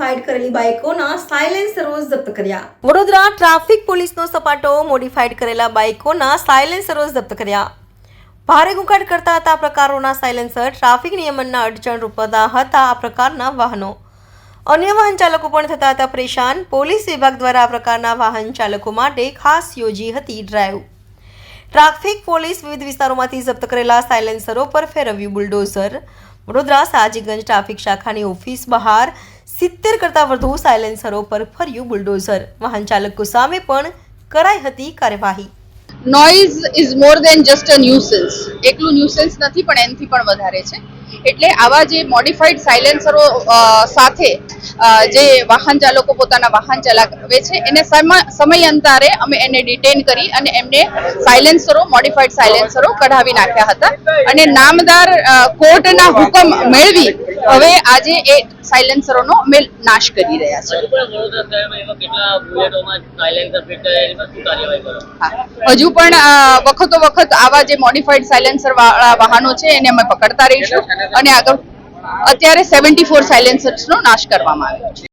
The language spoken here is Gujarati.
મોડિફાઈડ કરેલી બાઇકોના સાયલેન્સરો જપ્ત કર્યા. વડોદરા ટ્રાફિક પોલીસનો સપાટો મોડિફાઈડ કરેલા બાઇકોના સાયલેન્સરો જપ્ત કર્યા. ભારે ઘોંઘાટ કરતા હતા આ પ્રકારોના સાયલેન્સર ટ્રાફિક નિયમનના અડચણ રૂપતા હતા. આ પ્રકારના વાહનો અન્ય વાહન ચાલકો પણ થતા હતા પરેશાન. પોલીસ વિભાગ દ્વારા આ પ્રકારના વાહન ચાલકો માટે ખાસ યોજી હતી ડ્રાઈવ. ટ્રાફિક પોલીસ વિવિધ વિસ્તારોમાંથી જપ્ત કરેલા સાયલેન્સરો પર ફેરવ્યું બુલડોઝર. વડોદરા સાજીગંજ ટ્રાફિક શાખાની ઓફિસ બહાર 70 કરતાં વધુ સાયલેન્સરો પર ફર્યું બુલડોઝર. વાહન ચાલકો સામે પણ કરાઈ હતી કાર્યવાહી. Noise is more than just a nuisance. એકલું ન્યુસન્સ નથી પણ એનાથી પણ વધારે છે. એટલે આવા જે મોડિફાઈડ સાયલેન્સરો સાથે જે વાહન ચાલકો પોતાના વાહન ચલાવે છે એને સમયાંતરે અમે એને ડિટેન કરી અને એમને સાયલેન્સરો મોડિફાઈડ સાયલેન્સરો કઢાવી નાખ્યા હતા અને નામદાર કોર્ટના હુકમ મેળવી હવે આજે એ સાયલેન્સરોનો અમે નાશ કરી રહ્યા છીએ. હજુ પણ વખતો વખત આવા જે મોડિફાઈડ સાયલેન્સર વાળા વાહનો છે એને અમે પકડતા રહીશું અને આગળ અત્યારે 74 સાયલેન્સર્સનો નાશ કરવામાં આવ્યો છે.